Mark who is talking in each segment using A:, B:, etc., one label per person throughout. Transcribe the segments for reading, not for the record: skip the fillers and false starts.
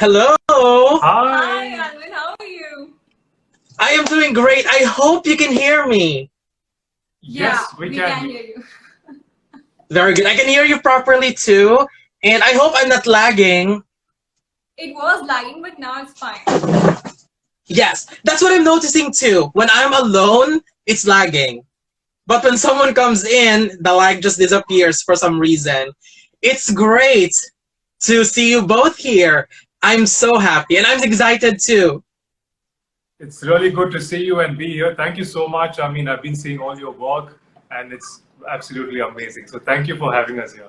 A: Hello.
B: Hi, Alvin. How are you?
A: I am doing great. I hope you can hear me.
B: Yes, we can hear you.
A: Very good. I can hear you properly too. And I hope I'm not lagging.
B: It was lagging, but now it's fine.
A: Yes, that's what I'm noticing too. When I'm alone, it's lagging. But when someone comes in, the lag just disappears for some reason. It's great to see you both here. I'm so happy and I'm excited too.
C: It's really good to see you and be here. Thank you so much. I mean, I've been seeing all your work and it's absolutely amazing. So thank you for having us here.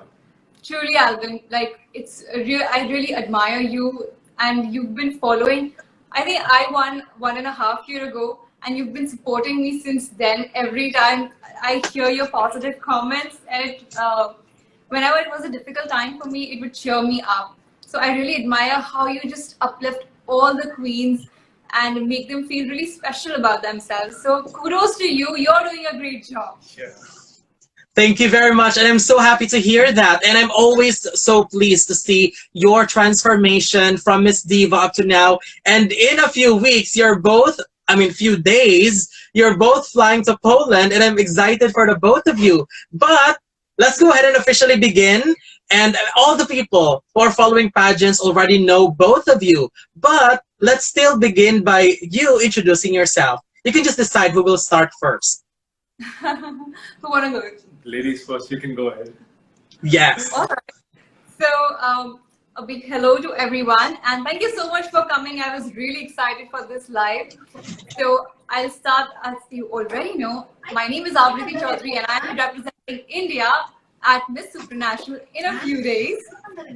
B: Truly, Alvin. Like it's real. I really admire you, and you've been following. I think I won 1.5 years ago, and you've been supporting me since then. Every time I hear your positive comments, and whenever it was a difficult time for me, it would cheer me up. So I really admire how you just uplift all the queens and make them feel really special about themselves. So kudos to you. You're doing a great job.
C: Yeah.
A: Thank you very much. And I'm so happy to hear that. And I'm always so pleased to see your transformation from Miss Diva up to now. And in a few weeks, few days, you're both flying to Poland. And I'm excited for the both of you. But let's go ahead and officially begin. And all the people who are following pageants already know both of you. But let's still begin by you introducing yourself. You can just decide who will start first.
B: Who wanna go?
C: Ladies first, you can go ahead.
A: Yes.
B: All right. So, a big hello to everyone, and thank you so much for coming. I was really excited for this live. So, I'll start. As you already know, my name is Aavriti Choudhary, and I'm representing India at Miss Supranational in a few days.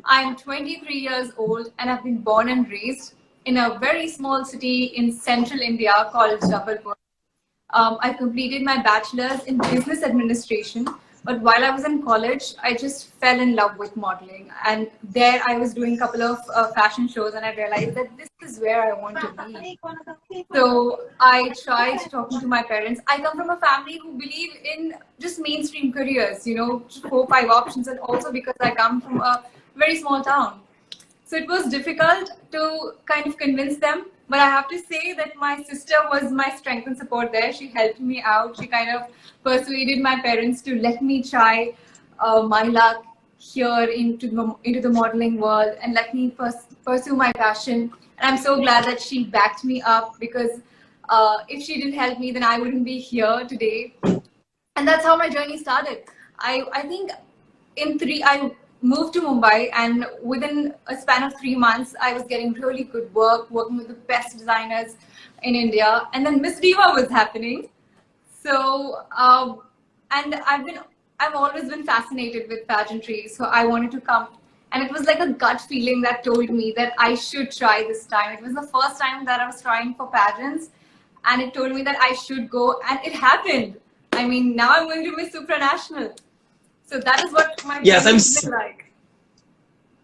B: I'm 23 years old, and I've been born and raised in a very small city in central India called Jabalpur. I completed my bachelor's in business administration, but while I was in college, I just fell in love with modeling. And there I was doing a couple of fashion shows, and I realized that this is where I want to be. So I tried talking to my parents. I come from a family who believe in just mainstream careers, just 4, 5 options, and also because I come from a very small town. So it was difficult to kind of convince them, but I have to say that my sister was my strength and support there. She helped me out. She kind of persuaded my parents to let me try my luck here into the modeling world and let me pursue my passion. And I'm so glad that she backed me up because if she didn't help me, then I wouldn't be here today. And that's how my journey started. I think I moved to Mumbai, and within a span of 3 months, I was getting really good work, working with the best designers in India. And then Miss Diva was happening. So, and I've always been fascinated with pageantry. So I wanted to come, and it was like a gut feeling that told me that I should try this time. It was the first time that I was trying for pageants, and it told me that I should go, and it happened. I mean, now I'm going to Miss Supranational. So that is what my
A: Yes,
B: has been like.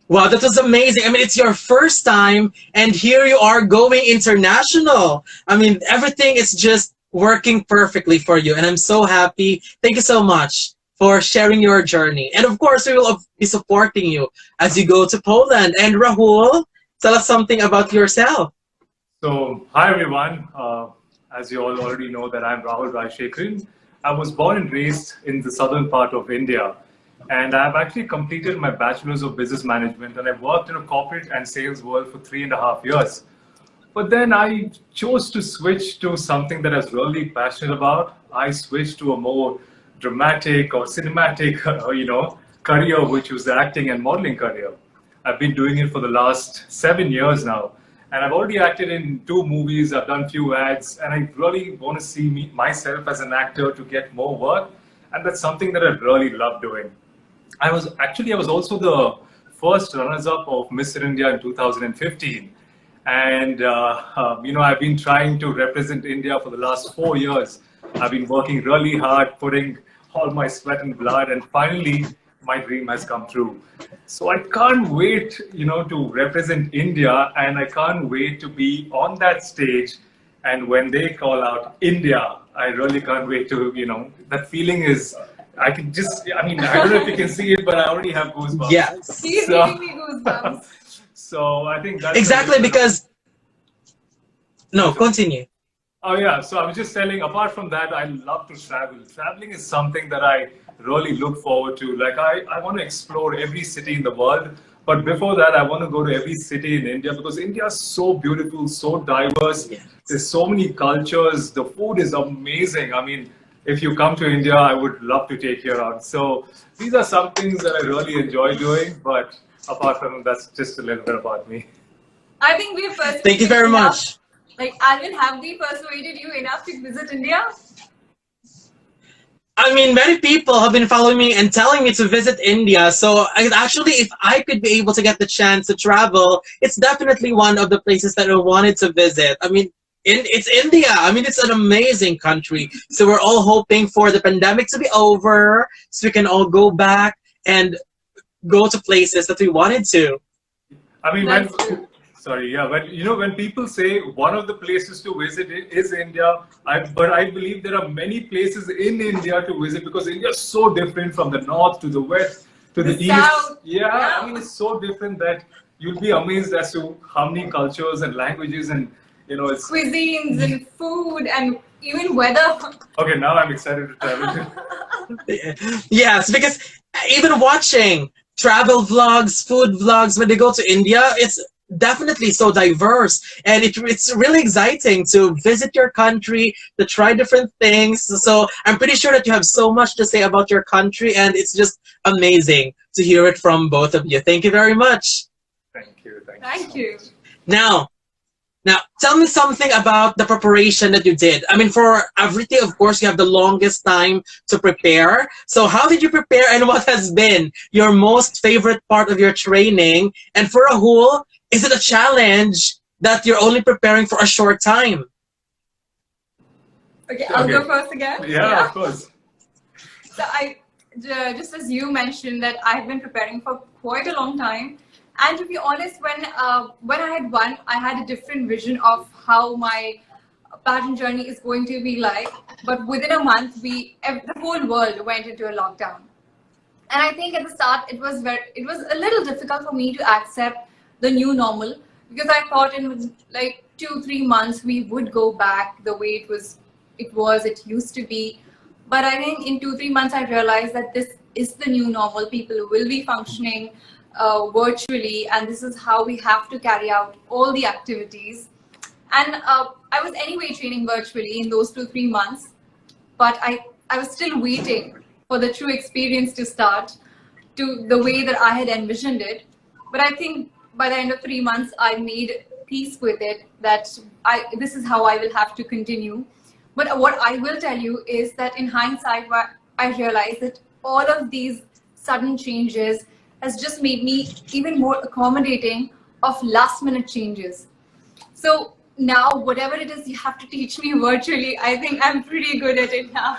A: Wow, that was amazing. I mean, it's your first time, and here you are going international. I mean, everything is just working perfectly for you, and I'm so happy. Thank you so much for sharing your journey. And of course, we will be supporting you as you go to Poland. And Rahul, tell us something about yourself.
C: So, hi everyone. As you all already know that I'm Rahul Rajasekharan. I was born and raised in the southern part of India. And I've actually completed my bachelor's of business management, and I've worked in a corporate and sales world for 3.5 years. But then I chose to switch to something that I was really passionate about. I switched to a more dramatic or cinematic, career, which was the acting and modeling career. I've been doing it for the last 7 years now. And I've already acted in 2 movies, I've done few ads, and I really want to see myself as an actor to get more work. And that's something that I really love doing. I was also the first runners-up of Mr. India in 2015. And, I've been trying to represent India for the last 4 years. I've been working really hard, putting all my sweat and blood, and finally, my dream has come true. So I can't wait, to represent India, and I can't wait to be on that stage. And when they call out India, I really can't wait to, that feeling is, I don't know if you can see it, but I already have goosebumps.
A: Yes.
B: He's
C: So-
B: giving me goosebumps.
C: So I think that's a
A: Exactly,
C: little bit of.
A: because no, continue.
C: Oh yeah, so I was just telling, apart from that, I love to travel. Traveling is something that I really look forward to. Like I want to explore every city in the world. But before that, I want to go to every city in India because India is so beautiful, so diverse. There's
A: Yes.
C: so many cultures. The food is amazing. I mean, if you come to India, I would love to take you around. So these are some things that I really enjoy doing. But apart from that, that's just a little bit about me.
B: I think we've
A: Thank you
B: persuaded you
A: very
B: enough.
A: much.
B: Like, Alvin, have we persuaded you enough to visit India?
A: I mean, many people have been following me and telling me to visit India. So, actually, if I could be able to get the chance to travel, it's definitely one of the places that I wanted to visit. I mean, it's India. I mean, it's an amazing country. So we're all hoping for the pandemic to be over, so we can all go back and go to places that we wanted to.
C: I mean,
B: That's true.
C: sorry, yeah, when when people say one of the places to visit is India, but I believe there are many places in India to visit because India is so different from the north to the west to
B: The
C: the east.
B: South,
C: Yeah, I
B: yeah.
C: mean, it's so different that you'll be amazed as to how many cultures and languages and it's.
B: Cuisines and food and even weather.
C: Okay, now I'm excited to travel.
A: Yes, because even watching travel vlogs, food vlogs, when they go to India, it's definitely so diverse. And it's really exciting to visit your country, to try different things. So I'm pretty sure that you have so much to say about your country, and it's just amazing to hear it from both of you. Thank you very much.
C: Thank you, thank you
B: Thank
C: so
B: you.
C: much.
A: Now, now, tell me something about the preparation that you did. I mean, for Aavriti, of course, you have the longest time to prepare. So, how did you prepare, and what has been your most favorite part of your training? And for Rahul, is it a challenge that you're only preparing for a short time?
B: Okay, I'll
C: Okay.
B: go first again.
C: Yeah, of course.
B: So just as you mentioned that I've been preparing for quite a long time, and to be honest, when I had won, I had a different vision of how my pageant journey is going to be like. But within a month, the whole world went into a lockdown, and I think at the start it was a little difficult for me to accept the new normal because I thought in like 2 3 months we would go back the way it used to be. But I think in 2 3 months I realized that this is the new normal. People will be functioning virtually, and this is how we have to carry out all the activities. And I was anyway training virtually in those 2 3 months, but I was still waiting for the true experience to start to the way that I had envisioned it. But I think by the end of 3 months, I made peace with it that this is how I will have to continue. But what I will tell you is that in hindsight, I realized that all of these sudden changes has just made me even more accommodating of last minute changes. So now, whatever it is you have to teach me virtually, I think I'm pretty good at it now.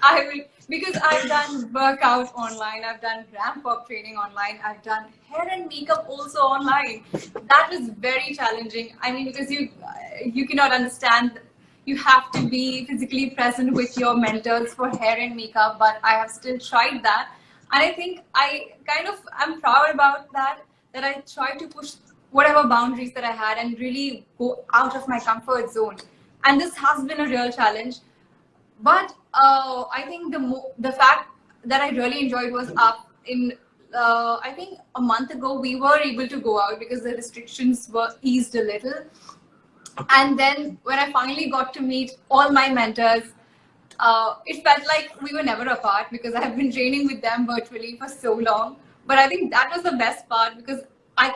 B: I will, because I've done workout online, I've done ramp up training online, I've done hair and makeup also online. That was very challenging. I mean, because you cannot understand. You have to be physically present with your mentors for hair and makeup, but I have still tried that, and I think I'm proud about that. That I tried to push whatever boundaries that I had and really go out of my comfort zone. And this has been a real challenge. But I think the fact that I really enjoyed was up in I think a month ago we were able to go out because the restrictions were eased a little. And then when I finally got to meet all my mentors, it felt like we were never apart because I have been training with them virtually for so long. But I think that was the best part because I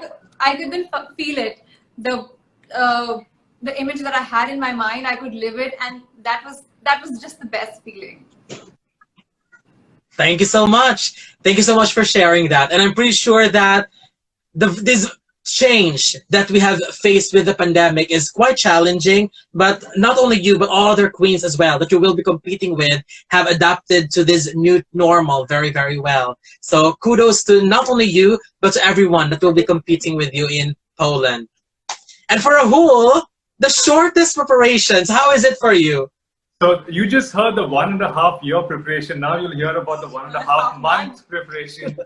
B: could then feel it. Uh, the image that I had in my mind, I could live it, and that was just the best feeling.
A: Thank you so much. Thank you so much for sharing that. And I'm pretty sure that this change that we have faced with the pandemic is quite challenging, but not only you, but all other queens as well that you will be competing with have adapted to this new normal very, very well. So kudos to not only you, but to everyone that will be competing with you in Poland. And for Rahul, the shortest preparations, how is it for you?
C: So you just heard the 1.5 year preparation. Now you'll hear about the 1.5 month preparation.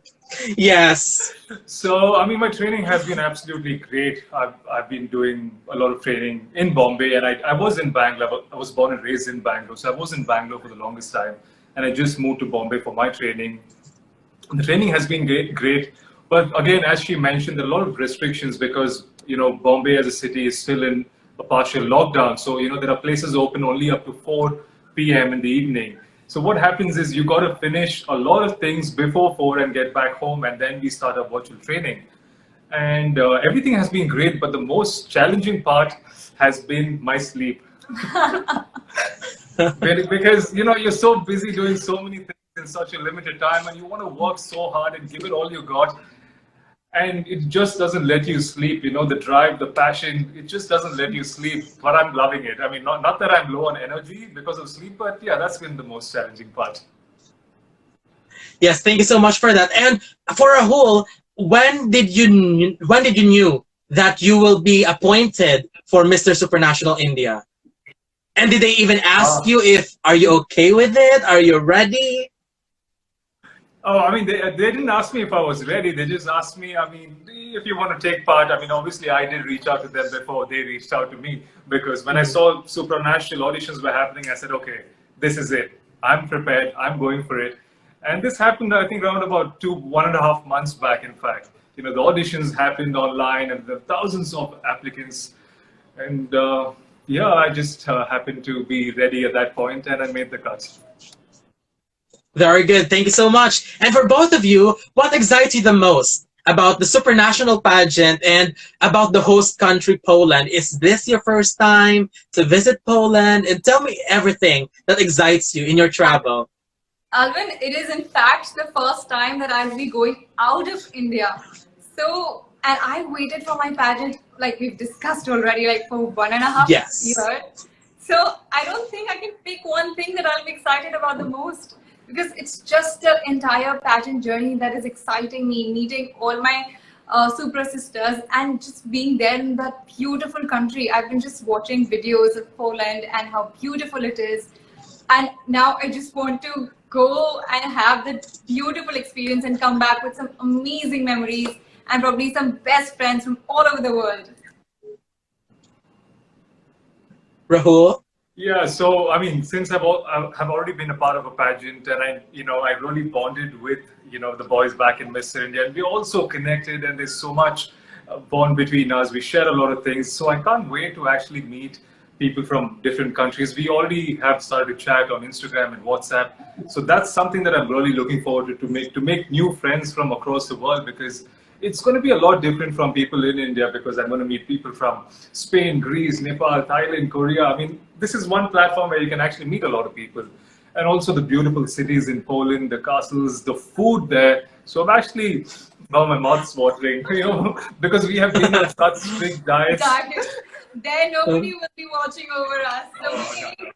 A: Yes.
C: So, I mean, my training has been absolutely great. I've been doing a lot of training in Bombay, and I was in Bangalore. I was born and raised in Bangalore, so I was in Bangalore for the longest time, and I just moved to Bombay for my training. The training has been great, but again, as she mentioned, there are a lot of restrictions because Bombay as a city is still in a partial lockdown. So there are places open only up to 4 p.m. in the evening. So what happens is you got to finish a lot of things before 4 and get back home, and then we start our virtual training. And everything has been great, but the most challenging part has been my sleep. Because you're so busy doing so many things in such a limited time, and you want to work so hard and give it all you got, and it just doesn't let you sleep. The drive, the passion, it just doesn't let you sleep. But I'm loving it. I mean, not that I'm low on energy because of sleep, but yeah, that's been the most challenging part.
A: Yes, thank you so much for that. And for Rahul, when did you knew that you will be appointed for Mr. Supranational India? And did they even ask you if are you okay with it? Are you ready?
C: Oh, I mean, they didn't ask me if I was ready. They just asked me, I mean, if you want to take part. I mean, obviously, I did reach out to them before they reached out to me, because when I saw supranational auditions were happening, I said, okay, this is it. I'm prepared. I'm going for it. And this happened, I think, around about 1.5 months back, in fact. The auditions happened online, and there were thousands of applicants. And yeah, I just happened to be ready at that point, and I made the cut.
A: Very good. Thank you so much. And for both of you, what excites you the most about the supranational pageant and about the host country, Poland? Is this your first time to visit Poland? And tell me everything that excites you in your travel.
B: Alvin, it is in fact the first time that I'll be going out of India. So, and I waited for my pageant, like we've discussed already, like for 1.5
A: Yes.
B: years. So I don't think I can pick one thing that I'll be excited about the most, because it's just the entire pageant journey that is exciting me, meeting all my Supra sisters and just being there in that beautiful country. I've been just watching videos of Poland and how beautiful it is. And now I just want to go and have that beautiful experience and come back with some amazing memories and probably some best friends from all over the world.
A: Rahul?
C: Yeah, so I mean, since I've already been a part of a pageant, and I really bonded with the boys back in Mr. India, and we also connected, and there's so much bond between us. We share a lot of things, so I can't wait to actually meet people from different countries. We already have started to chat on Instagram and WhatsApp, so that's something that I'm really looking forward to make new friends from across the world, because it's going to be a lot different from people in India, because I'm going to meet people from Spain, Greece, Nepal, Thailand, Korea. I mean, this is one platform where you can actually meet a lot of people. And also the beautiful cities in Poland, the castles, the food there. So I'm actually, now my mouth's watering, because we have been on such strict diets.
B: There nobody will be watching over us. Nobody.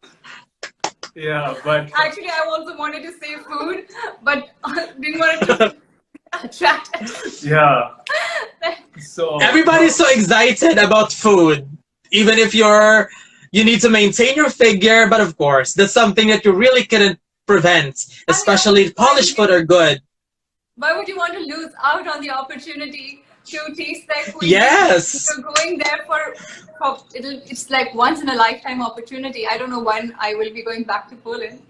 C: Yeah, but
B: Actually, I also wanted to say food, but didn't want to attract.
C: yeah. So
A: Everybody's so excited about food. Even if you need to maintain your figure, but of course, that's something that you really couldn't prevent, especially Polish food are good.
B: Why would you want to lose out on the opportunity to taste their food?
A: Yes.
B: You're going there for it's like once in a lifetime opportunity. I don't know when I will be going back to Poland.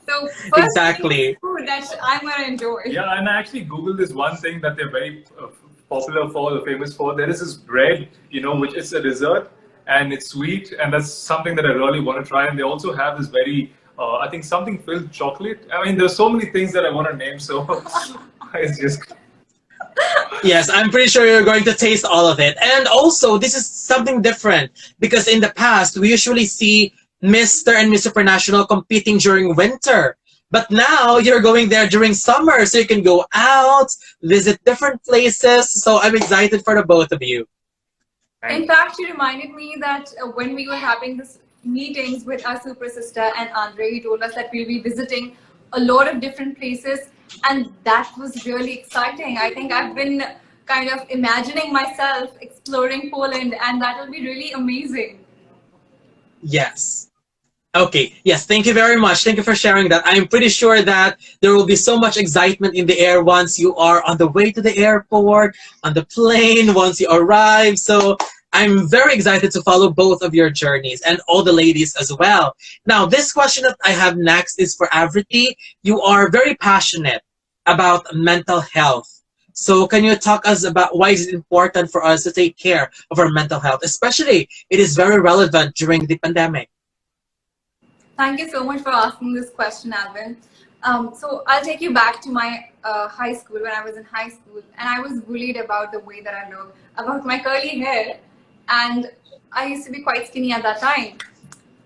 B: So first
A: Exactly.
B: food that I'm gonna enjoy.
C: yeah, and I actually Googled this one thing that they're very popular for, or famous for. There is this bread, which is a dessert, and it's sweet, and that's something that I really want to try. And they also have this very, I think, something filled chocolate. I mean, there's so many things that I want to name, so it's just.
A: Yes, I'm pretty sure you're going to taste all of it. And also, this is something different because in the past, we usually see Mr. and Miss Supranational competing during winter. But now you're going there during summer, so you can go out, visit different places. So I'm excited for the both of you.
B: In fact, you reminded me that when we were having this meetings with our super sister and Andre, he told us that we'll be visiting a lot of different places, and that was really exciting. I think I've been kind of imagining myself exploring Poland, and that will be really amazing.
A: Yes. Okay, yes, thank you very much. Thank you for sharing that. I'm pretty sure that there will be so much excitement in the air once you are on the way to the airport, on the plane, once you arrive. So I'm very excited to follow both of your journeys and all the ladies as well. Now, this question that I have next is for Avriti. You are very passionate about mental health. So can you talk us about why is it important for us to take care of our mental health? Especially, it is very relevant during the pandemic.
B: Thank you so much for asking this question, Alvin. So I'll take you back to my high school when I was in high school, and I was bullied about the way that I look, about my curly hair, and I used to be quite skinny at that time.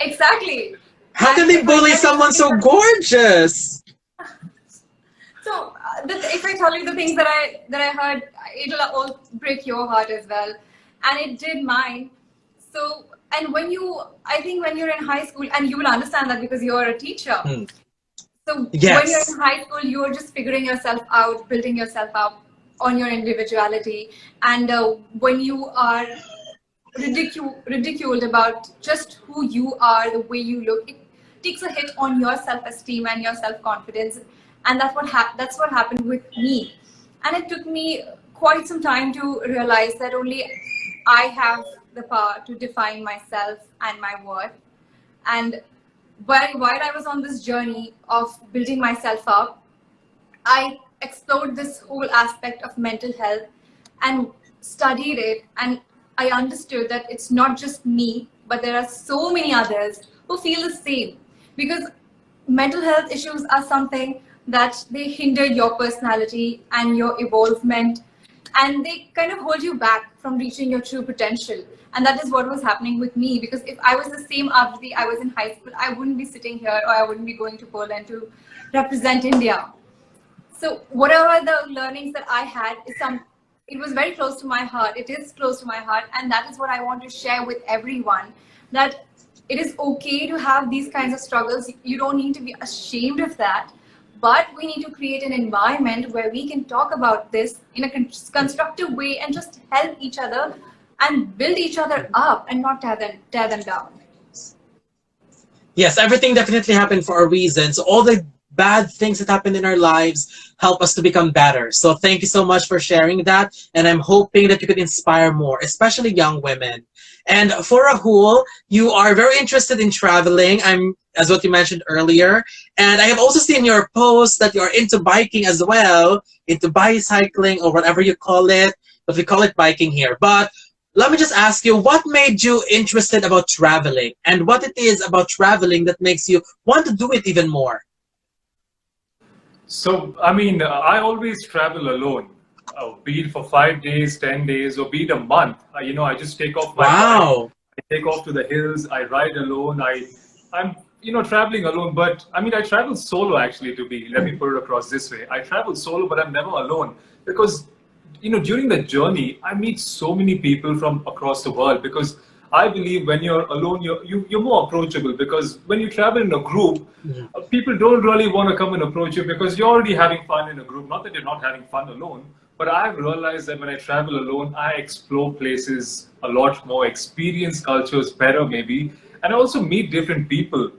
B: Exactly.
A: How can
B: And
A: they
B: if I
A: bully
B: tell you the
A: someone
B: things
A: so
B: that,
A: gorgeous?
B: so if I tell you the things that I heard, it'll all break your heart as well, and it did mine. So, and when you, I think when you're in high school, and you will understand that because you're a teacher.
A: Hmm.
B: So when you're in
A: Yes.
B: high school, you're just figuring yourself out, building yourself up on your individuality, and when you are ridiculed about just who you are, the way you look, it takes a hit on your self-esteem and your self-confidence, and that's what happened with me. And it took me quite some time to realize that only I have the power to define myself and my worth. And while I was on this journey of building myself up, I explored this whole aspect of mental health and studied it, and I understood that it's not just me, but there are so many others who feel the same. Because mental health issues are something that they hinder your personality and your evolvement, and they kind of hold you back from reaching your true potential. And that is what was happening with me, because if I was the same Avriti I was in high school, I wouldn't be sitting here, or I wouldn't be going to Poland to represent India. So whatever the learnings that I had is it was very close to my heart. It is close to my heart, and that is what I want to share with everyone. That it is okay to have these kinds of struggles. You don't need to be ashamed of that, but we need to create an environment where we can talk about this in a constructive way and just help each other and build each other up and not tear them down.
A: Yes, everything definitely happened for a reason. So all the bad things that happened in our lives help us to become better. So thank you so much for sharing that. And I'm hoping that you could inspire more, especially young women. And for Rahul, you are very interested in traveling. I'm as what you mentioned earlier. And I have also seen your post that you're into biking as well, into bicycling or whatever you call it. But we call it biking here. But let me just ask you, what made you interested about traveling and what it is about traveling that makes you want to do it even more?
C: So, I mean, I always travel alone, be it for 5 days, 10 days, or be it a month. I just take off my bike,
A: Wow.
C: I take off to the hills, I ride alone, I'm traveling alone. But I mean, I travel solo actually, let me put it across this way. I travel solo, but I'm never alone because, during the journey, I meet so many people from across the world because I believe when you're alone, you're more approachable because when you travel in a group,
A: Mhm.
C: people don't really want to come and approach you because you're already having fun in a group. Not that you're not having fun alone, but I've realized that when I travel alone, I explore places a lot more, experience cultures better maybe, and I also meet different people.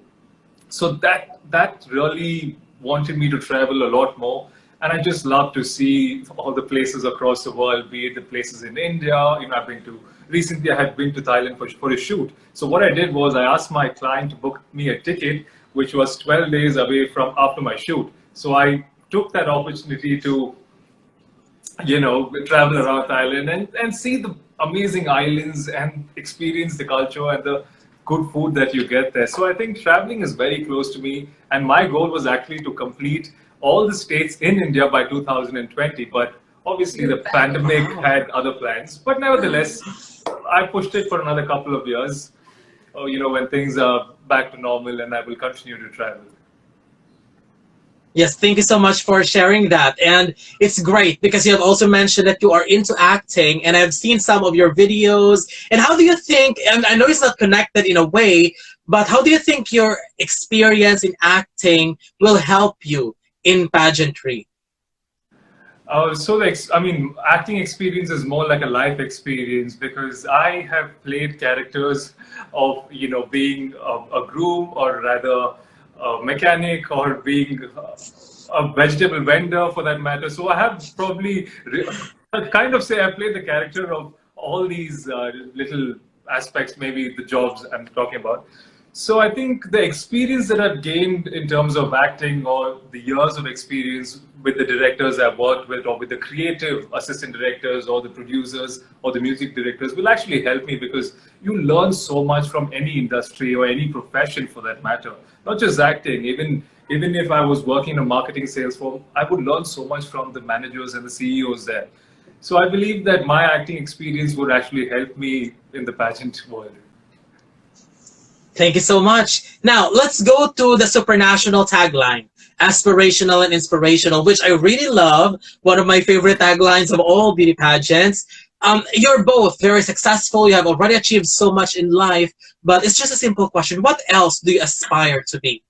C: So that really wanted me to travel a lot more, and I just love to see all the places across the world, be it the places in India. I've been to recently. I had been to Thailand for a shoot. So what I did was I asked my client to book me a ticket, which was 12 days away from after my shoot. So I took that opportunity to travel around Thailand and see the amazing islands and experience the culture and the good food that you get there. So I think traveling is very close to me. And my goal was actually to complete all the states in India by 2020. But obviously the pandemic
A: Wow.
C: had other plans. But nevertheless, I pushed it for another couple of years, when things are back to normal, and I will continue to travel.
A: Yes, thank you so much for sharing that. And it's great because you have also mentioned that you are into acting, and I've seen some of your videos. And how do you think, and I know it's not connected in a way, but how do you think your experience in acting will help you in pageantry?
C: I mean, acting experience is more like a life experience because I have played characters of, being a groom or rather a mechanic or being a vegetable vendor for that matter. So I have probably kind of say I played the character of all these little aspects, maybe the jobs I'm talking about. So I think the experience that I've gained in terms of acting or the years of experience with the directors I've worked with or with the creative assistant directors or the producers or the music directors will actually help me because you learn so much from any industry or any profession for that matter. Not just acting, even if I was working in a marketing sales firm, I would learn so much from the managers and the CEOs there. So I believe that my acting experience would actually help me in the pageant world.
A: Thank you so much. Now, let's go to the supranational tagline, aspirational and inspirational, which I really love. One of my favorite taglines of all beauty pageants. You're both very successful. You have already achieved so much in life, but it's just a simple question. What else do you aspire to be?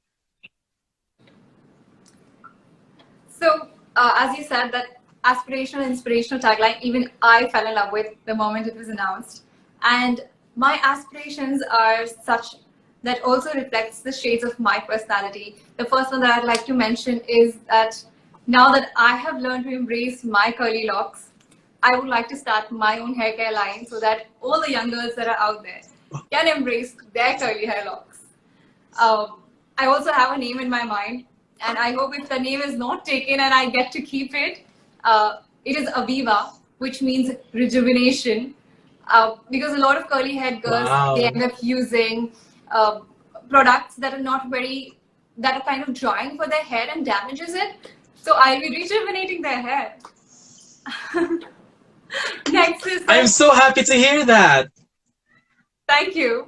B: So, as you said, that aspirational, inspirational tagline, even I fell in love with the moment it was announced. And my aspirations are such that also reflects the shades of my personality. The first one that I'd like to mention is that now that I have learned to embrace my curly locks, I would like to start my own hair care line so that all the young girls that are out there can embrace their curly hair locks. I also have a name in my mind, and I hope if the name is not taken and I get to keep it, it is Aviva, which means rejuvenation. Because a lot of curly haired girls, they end up using products that are not very, that are kind of drying for their hair and damages it. So I'll be rejuvenating their hair. Next is
A: I'm so happy to hear that.
B: thank you.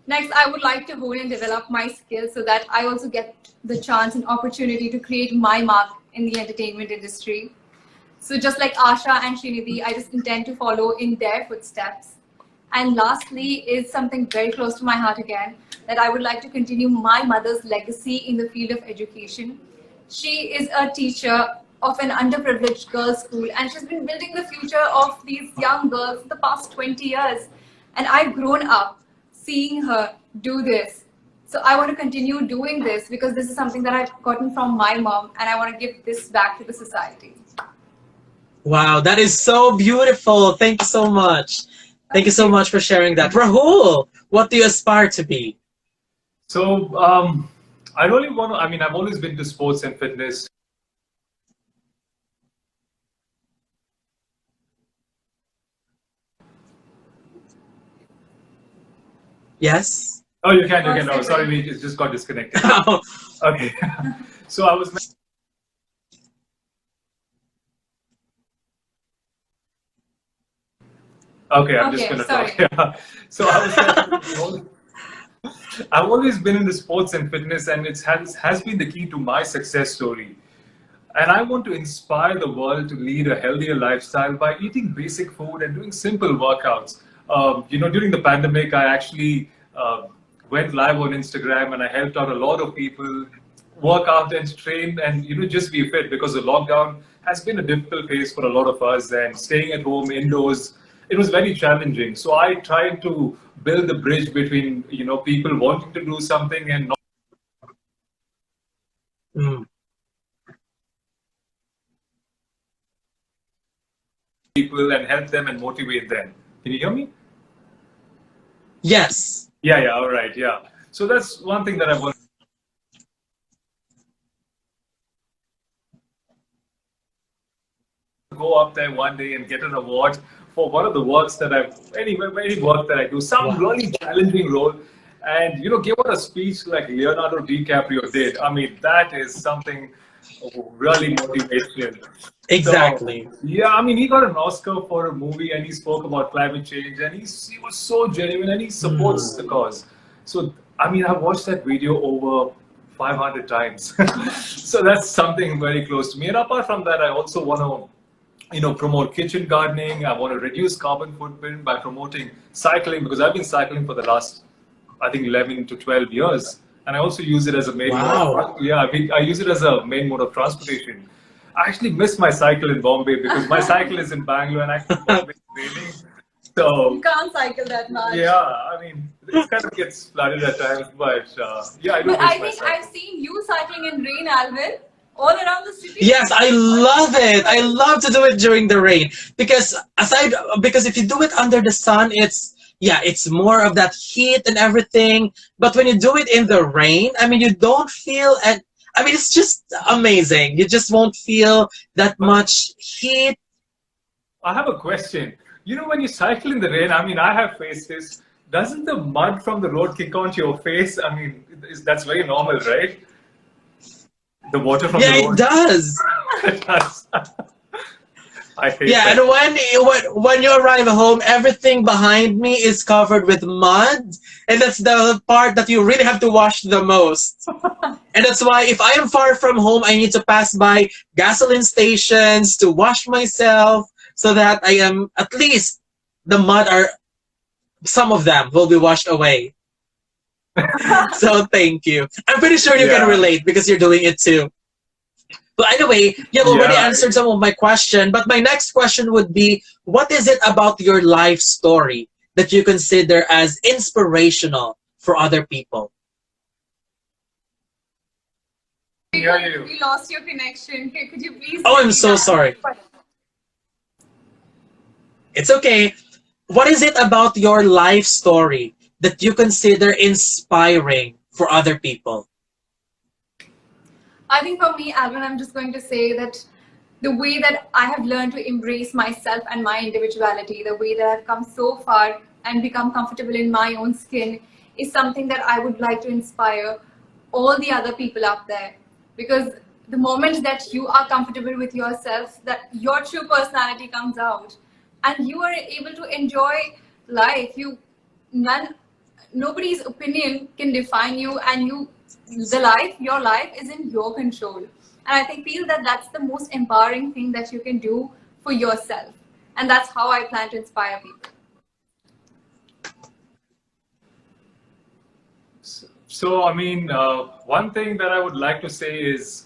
B: Next, I would like to hone and develop my skills so that I also get the chance and opportunity to create my mark in the entertainment industry. So just like Asha and Srinidhi, I just intend to follow in their footsteps. And lastly is something very close to my heart again, that I would like to continue my mother's legacy in the field of education. She is a teacher of an underprivileged girls' school, and she's been building the future of these young girls for the past 20 years. And I've grown up seeing her do this. So I want to continue doing this because this is something that I've gotten from my mom, and I want to give this back to the society.
A: Wow, that is so beautiful. Thank you so much. Thank you so
B: you.
A: much for sharing that. Rahul, what do you aspire to be?
C: So I really want to, I mean, I've always been to sports and fitness.
A: Yes?
C: Oh, you can. Oh, sorry, we just got disconnected. Okay. So I was. Okay, I'm just going to talk. Yeah. So I've always been in the sports and fitness, and it has been the key to my success story. And I want to inspire the world to lead a healthier lifestyle by eating basic food and doing simple workouts. During the pandemic, I actually went live on Instagram and I helped out a lot of people work out and train and just be fit because the lockdown has been a difficult phase for a lot of us and staying at home indoors. It was very challenging. So I tried to build the bridge between people wanting to do something and not.
A: Mm.
C: People and help them and motivate them. Can you hear me?
A: Yes.
C: Yeah, all right, yeah. So that's one thing that I want to go up there one day and get an award for one of the works that any work that I do, some really challenging role, and give out a speech like Leonardo DiCaprio did. I mean, that is something really motivational.
A: Exactly.
C: So, yeah, I mean, he got an Oscar for a movie and he spoke about climate change and he was so genuine and he supports the cause. So, I mean, I've watched that video over 500 times. So that's something very close to me. And apart from that, I also want to, promote kitchen gardening. I want to reduce carbon footprint by promoting cycling because I've been cycling for the last, I think, 11 to 12 years. And I also use it as a main mode of, I use it as a main mode of transportation. I actually miss my cycle in Bombay because my cycle is in Bangalore and actually Bombay is raining. So
B: You can't cycle that much.
C: yeah, I mean, it kind of gets flooded at times, but yeah, I do
B: But
C: miss
B: I
C: my
B: think I've
C: cycle.
B: seen you cycling in rain, Alvin, all around the city.
A: Yes, I love it. I love to do it during the rain because because if you do it under the sun, it's more of that heat and everything. But when you do it in the rain, I mean, you don't feel and I mean, it's just amazing. You just won't feel that
C: But
A: much heat.
C: I have a question. You know, when you cycle in the rain, I mean, I have faced this. Doesn't the mud from the road kick onto your face? I mean, that's very normal, right? The water from the
A: Yeah, it
C: road.
A: does.
C: It does. I hate
A: Yeah, and
C: that.
A: when you arrive home, everything behind me is covered with mud, and that's the part that you really have to wash the most. And that's why if I am far from home, I need to pass by gasoline stations to wash myself so that I am at least the mud are some of them will be washed away. So thank you. I'm pretty sure you can
C: Yeah,
A: relate because you're doing it too. But anyway, you've already
C: yeah.
A: answered some of my question. But my next question would be, what is it about your life story that you consider as inspirational for other people?
C: Hear you.
B: We lost your connection. Could you please
A: Oh, I'm
B: repeat
A: so
B: that?
A: sorry. It's okay. What is it about your life story that you consider inspiring for other people?
B: I think for me, Alvin, I'm just going to say that the way that I have learned to embrace myself and my individuality, the way that I've come so far and become comfortable in my own skin is something that I would like to inspire all the other people out there. Because the moment that you are comfortable with yourself, that your true personality comes out and you are able to enjoy life. None Nobody's opinion can define you, and your life is in your control. And I think feel that that's the most empowering thing that you can do for yourself, and that's how I plan to inspire people.
C: So, I mean, one thing that I would like to say is,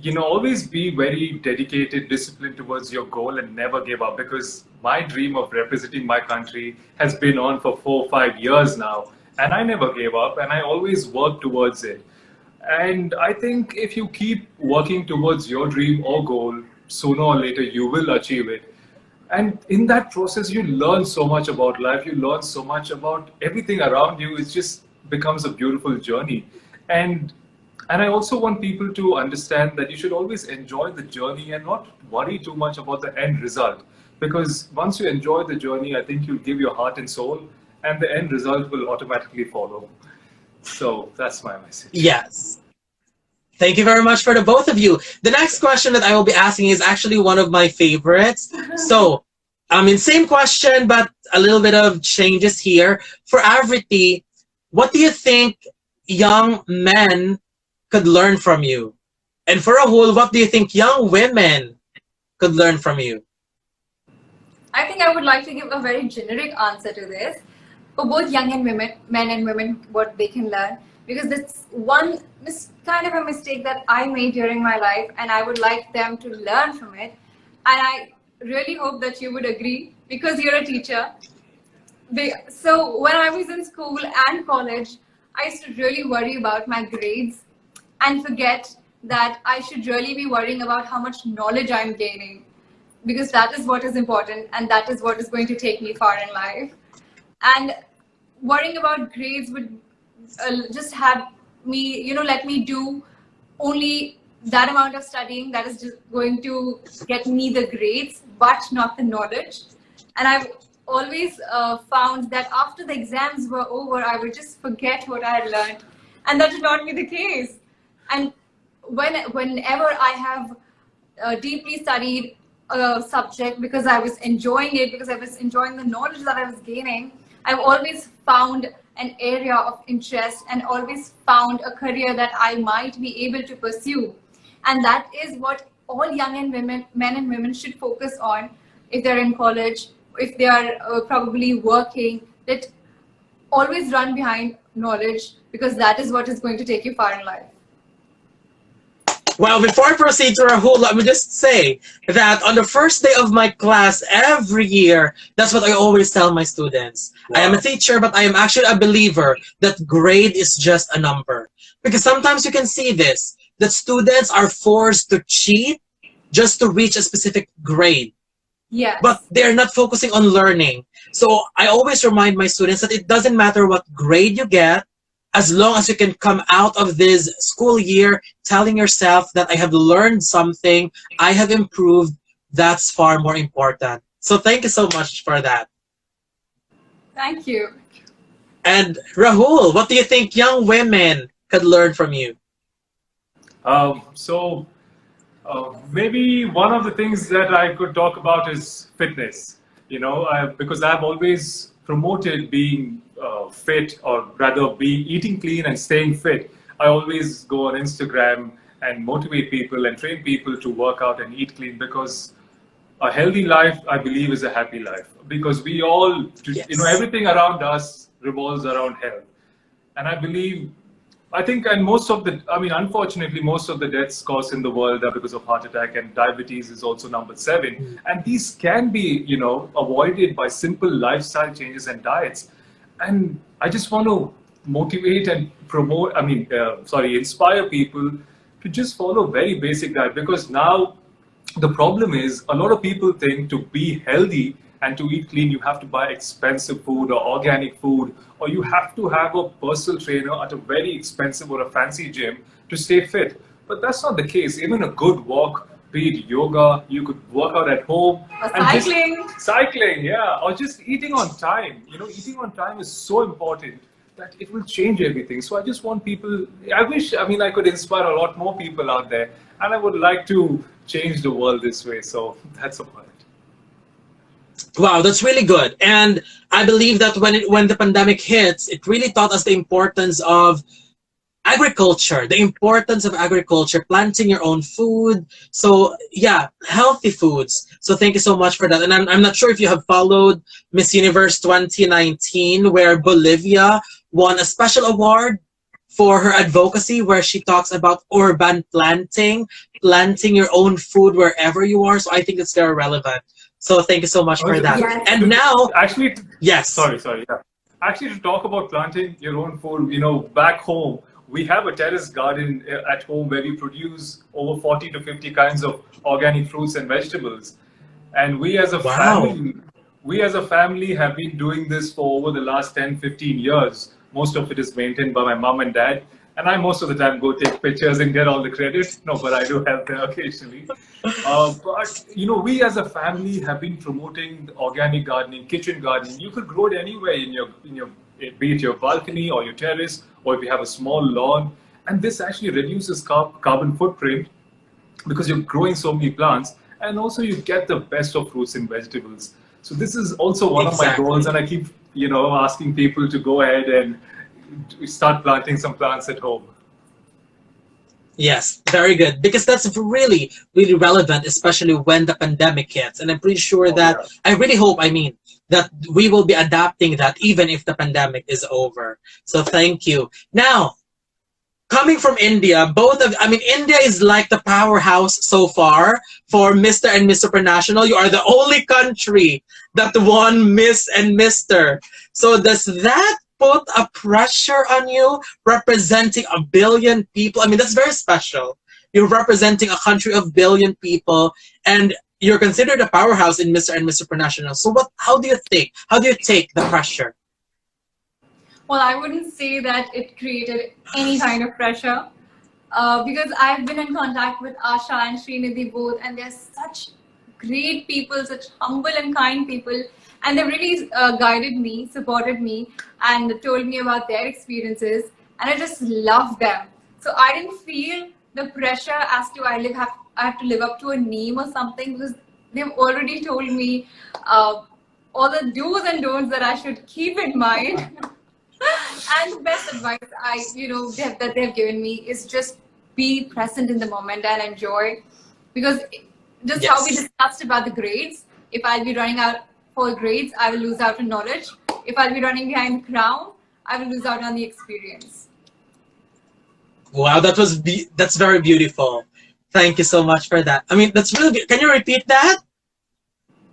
C: you know, always be very dedicated, disciplined towards your goal and never give up because my dream of representing my country has been on for 4 or 5 years now. And I never gave up and I always worked towards it. And I think if you keep working towards your dream or goal, sooner or later you will achieve it. And in that process, you learn so much about life, you learn so much about everything around you. It just becomes a beautiful journey. And and I also want people to understand that you should always enjoy the journey and not worry too much about the end result. Because once you enjoy the journey, I think you'll give your heart and soul, and the end result will automatically follow. So that's my message.
A: Yes. Thank you very much for the both of you. The next question that I will be asking is actually one of my favorites. So, I mean, same question, but a little bit of changes here. For Avriti, what do you think young men could learn from you? And for Rahul, what do you think young women could learn from you?
B: I think I would like to give a very generic answer to this for both young and women, men and women, what they can learn. Because it's kind of a mistake that I made during my life, and I would like them to learn from it. And I really hope that you would agree because you're a teacher. So when I was in school and college, I used to really worry about my grades and forget that I should really be worrying about how much knowledge I'm gaining, because that is what is important and that is what is going to take me far in life. And worrying about grades would just have me, let me do only that amount of studying that is just going to get me the grades, but not the knowledge. And I've always found that after the exams were over, I would just forget what I had learned. And that should not be the case. And whenever I have deeply studied a subject because I was enjoying it, because I was enjoying the knowledge that I was gaining, I've always found an area of interest and always found a career that I might be able to pursue. And that is what all young and men and women should focus on if they're in college, if they are probably working, that always run behind knowledge because that is what is going to take you far in life.
A: Well, before I proceed to Rahul, let me just say that on the first day of my class every year, that's what I always tell my students. I am a
C: Wow.
A: teacher, but I am actually a believer that grade is just a number. Because sometimes you can see this, that students are forced to cheat just to reach a specific grade, but
B: Yes.
A: they're not focusing on learning. So I always remind my students that it doesn't matter what grade you get, as long as you can come out of this school year telling yourself that I have learned something, I have improved, that's far more important. So thank you so much for that.
B: Thank you.
A: And Rahul, what do you think young women could learn from you?
C: So maybe one of the things that I could talk about is fitness. Because I've always promoted being fit, or rather, being eating clean and staying fit. I always go on Instagram and motivate people and train people to work out and eat clean, because a healthy life, I believe, is a happy life. Because we all,
A: Yes.
C: everything around us revolves around health. And I believe, I think, and most of the, I mean, unfortunately, most of the deaths caused in the world are because of heart attack, and diabetes is also number 7.
A: Mm.
C: And these can be, avoided by simple lifestyle changes and diets. And I just want to motivate and promote, inspire people to just follow very basic diet, because now the problem is a lot of people think to be healthy and to eat clean, you have to buy expensive food or organic food, or you have to have a personal trainer at a very expensive or a fancy gym to stay fit. But that's not the case. Even a good walk, be it yoga, you could work out at home,
B: Or
C: and just
B: cycling.
C: cycling, yeah, or just eating on time. Eating on time is so important that it will change everything. So I just want people, I could inspire a lot more people out there, and I would like to change the world this way. So that's about it.
A: Wow, that's really good. And I believe that when the pandemic hits, it really taught us the importance of agriculture, the importance of agriculture, planting your own food. So yeah, healthy foods. So thank you so much for that. And I'm not sure if you have followed Miss Universe 2019, where Bolivia won a special award for her advocacy, where she talks about urban planting, planting your own food wherever you are. So I think it's very relevant. So thank you so much
C: Oh,
A: for that.
B: Yes.
A: And now,
C: Actually,
A: yes.
C: sorry, yeah. Actually, to talk about planting your own food, back home, we have a terrace garden at home where we produce over 40 to 50 kinds of organic fruits and vegetables. And
A: Wow.
C: we as a family have been doing this for over the last 10, 15 years. Most of it is maintained by my mom and dad. And I most of the time go take pictures and get all the credit. No, but I do help them occasionally. But we as a family have been promoting the organic gardening, kitchen gardening. You could grow it anywhere in your be it your balcony or your terrace, or if you have a small lawn. And this actually reduces carbon footprint, because you're growing so many plants, and also you get the best of fruits and vegetables. So this is also one of my goals,
A: Exactly.
C: and I keep asking people to go ahead and start planting some plants at home.
A: Yes, very good. Because that's really, really relevant, especially when the pandemic hits. And I'm pretty sure
C: Oh
A: that,
C: yeah.
A: I really hope, I mean, that we will be adapting that even if the pandemic is over. So thank you. Now, coming from India, India is like the powerhouse so far for Mr. and Miss Supranational. You are the only country that won Miss and Mr. So does that put a pressure on you representing a billion people? I mean, that's very special. You're representing a country of billion people, and you're considered a powerhouse in Mr. and Miss Supranational. So how do you think? How do you take the pressure?
B: Well, I wouldn't say that it created any kind of pressure, because I've been in contact with Asha and Srinidhi both, and they're such great people, such humble and kind people, and they really guided me, supported me, and told me about their experiences, and I just love them. So I didn't feel the pressure as to I have to live up to a name or something, because they've already told me all the do's and don'ts that I should keep in mind. And the best advice that they've given me is just be present in the moment and enjoy, because just how we
A: Yes.
B: discussed about the grades, if I'll be running out for grades, I will lose out on knowledge. If I'll be running behind the crown, I will lose out on the experience.
A: Wow, that's very beautiful. Thank you so much for that. I mean, that's really good. Can you repeat that?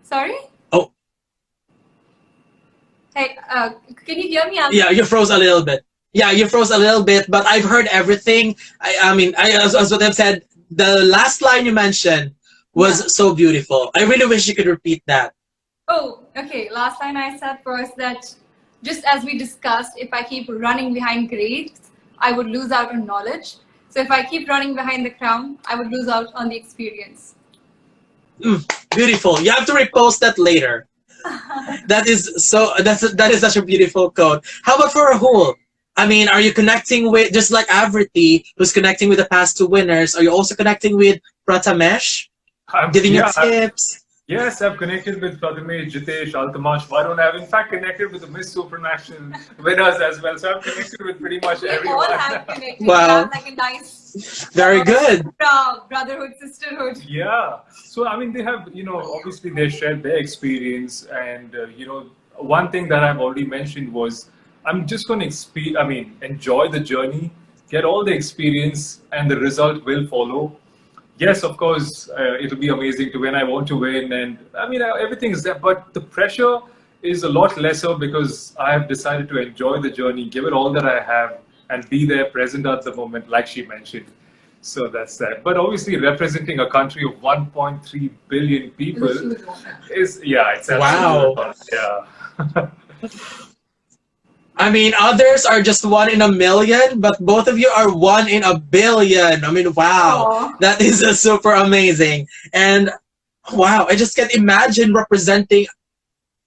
B: Sorry?
A: Oh,
B: Hey, can you hear me, Alvin?
A: yeah, you froze a little bit. Yeah, you froze a little bit, but I've heard everything. I mean, as what I've said, the last line you mentioned
B: Yeah.
A: was so beautiful. I really wish you could repeat that.
B: Oh, okay. Last line I said was that just as we discussed, if I keep running behind grades, I would lose out on knowledge. So if I keep running behind the crown, I would lose out on the experience.
A: Beautiful. You have to repost that later. That is so. That is such a beautiful quote. How about for Rahul? I mean, are you connecting with just like Avriti, who's connecting with the past two winners? Are you also connecting with Prathamesh, giving you
C: Yeah,
A: tips?
C: yes, I've connected with Prathamesh, Jitesh, Altamash, Varun. I've in fact connected with the Miss Supranational winners as well. So I've connected with pretty much
B: We all
C: everyone.
B: have connected. We
A: Wow,
B: have like a nice
A: very good.
B: brotherhood, sisterhood.
C: Yeah. So I mean, they have, obviously they shared their experience, and one thing that I've already mentioned was I'm just going to enjoy the journey, get all the experience, and the result will follow. Yes, of course, it'll be amazing to win. I want to win, and I mean everything is there, but the pressure is a lot lesser because I have decided to enjoy the journey, give it all that I have, and be there, present at the moment, like she mentioned. So that's that. But obviously, representing a country of 1.3 billion people
B: It's a huge honor.
C: is, yeah, it's absolutely
A: Wow.
C: fun. Yeah.
A: I mean, others are just one in a million, but both of you are one in a billion. I mean, wow,
B: Aw.
A: that is super amazing. And wow, I just can't imagine representing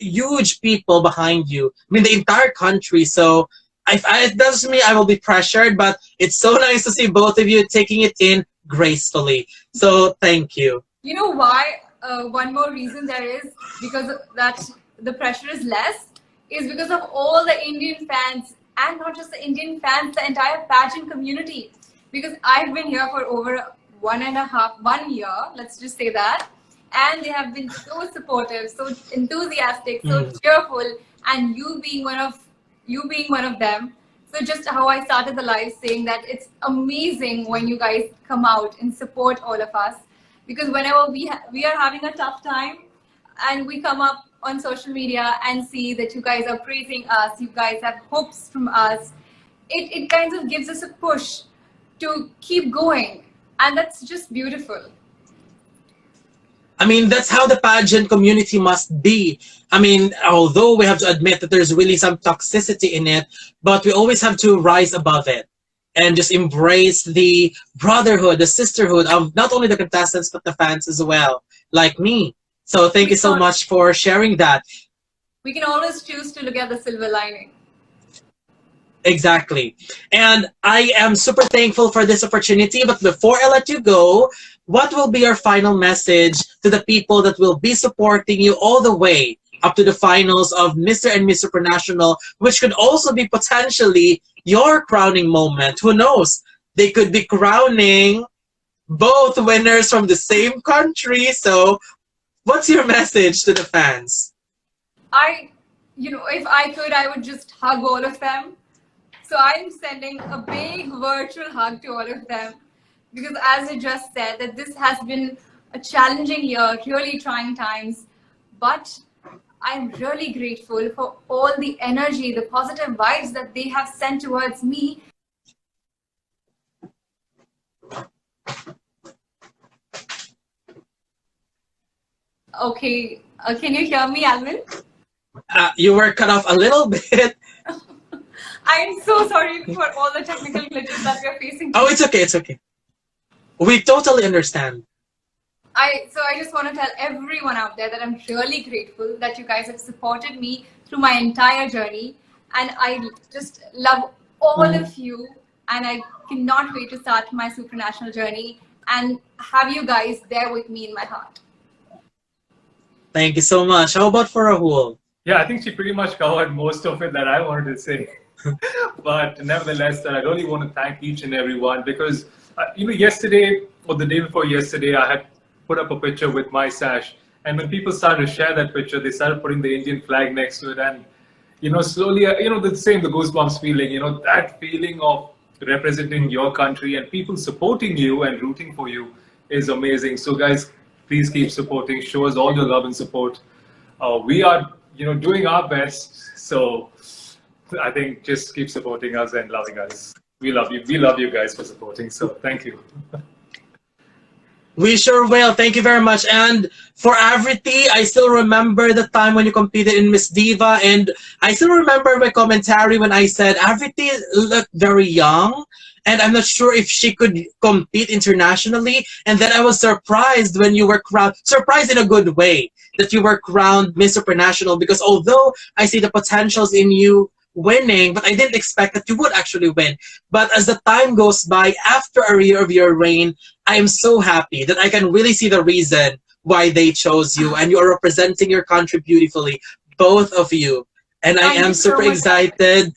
A: huge people behind you. I mean, the entire country. So it doesn't mean I will be pressured, but it's so nice to see both of you taking it in gracefully. So thank you.
B: You know why? One more reason there is because of that the pressure is less is because of all the Indian fans, and not just the Indian fans, the entire pageant community. Because I've been here for over 1 year, let's just say that, and they have been so supportive, so enthusiastic, so
A: Mm.
B: cheerful, and you being one of them. So just how I started the live saying that it's amazing when you guys come out and support all of us, because whenever we are having a tough time and we come up on social media and see that you guys are praising us, you guys have hopes from us, it kind of gives us a push to keep going, and that's just beautiful.
A: I mean, that's how the pageant community must be. I mean, although we have to admit that there's really some toxicity in it, but we always have to rise above it and just embrace the brotherhood, the sisterhood of not only the contestants, but the fans as well, like me. So thank
B: We
A: you so
B: can,
A: much for sharing that.
B: we can always choose to look at the silver lining.
A: Exactly. And I am super thankful for this opportunity. But before I let you go, what will be your final message to the people that will be supporting you all the way up to the finals of Mr. and Miss Supranational, which could also be potentially your crowning moment? Who knows? They could be crowning both winners from the same country. So, what's your message to the fans?
B: If I could, I would just hug all of them. So I'm sending a big virtual hug to all of them, because as I just said, that this has been a challenging year, really trying times, but I'm really grateful for all the energy, the positive vibes that they have sent towards me. Okay, can you hear me, Alvin?
A: You were cut off a little bit.
B: I'm so sorry for all the technical glitches that we are facing
A: Oh,
B: today.
A: it's okay. It's okay. We totally understand.
B: I just want to tell everyone out there that I'm really grateful that you guys have supported me through my entire journey, and I just love all of you, and I cannot wait to start my supranational journey and have you guys there with me in my heart.
A: Thank you so much. How about for Rahul?
C: Yeah, I think she pretty much covered most of it that I wanted to say. But nevertheless, I really want to thank each and everyone because, yesterday or the day before yesterday, I had put up a picture with my sash. And when people started to share that picture, they started putting the Indian flag next to it. And, slowly, the goosebumps feeling, that feeling of representing your country and people supporting you and rooting for you is amazing. So guys, please keep supporting. Show us all your love and support. We are, doing our best. So I think just keep supporting us and loving us. We love you. We love you guys for supporting. So thank you.
A: We sure will. Thank you very much. And for Aavriti, I still remember the time when you competed in Miss Diva, and I still remember my commentary when I said Aavriti looked very young, and I'm not sure if she could compete internationally. And then I was surprised when you were crowned, surprised in a good way, that you were crowned Miss Supranational, because although I see the potentials in you winning, but I didn't expect that you would actually win. But as the time goes by, after a year of your reign, I am so happy that I can really see the reason why they chose you, and you are representing your country beautifully, both of you. And I
B: Thank
A: am
B: you so
A: super
B: much.
A: excited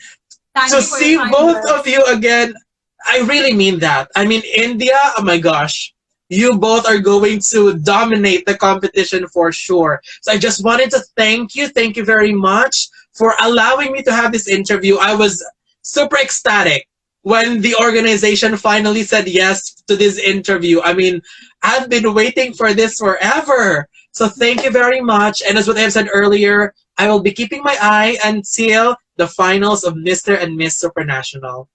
B: Thank
A: to
B: you for your
A: see
B: kind
A: both
B: words.
A: of you again. I really mean that. I mean, India, oh my gosh, you both are going to dominate the competition for sure. So I just wanted to thank you very much for allowing me to have this interview. I was super ecstatic when the organization finally said yes to this interview. I mean, I've been waiting for this forever. So thank you very much. And as what I've said earlier, I will be keeping my eye until the finals of Mr. and Miss Supranational.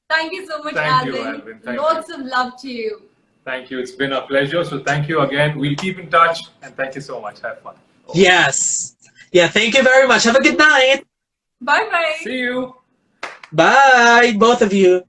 B: Thank you so much,
C: Thank you,
B: Alvin.
C: Alvin. Thank
B: Lots
C: you.
B: of love to you.
C: Thank you. It's been a pleasure. So thank you again. We'll keep in touch and thank you so much. Have fun.
A: Yes. Yeah, thank you very much. Have a good night.
B: Bye bye.
C: See you.
A: Bye, both of you.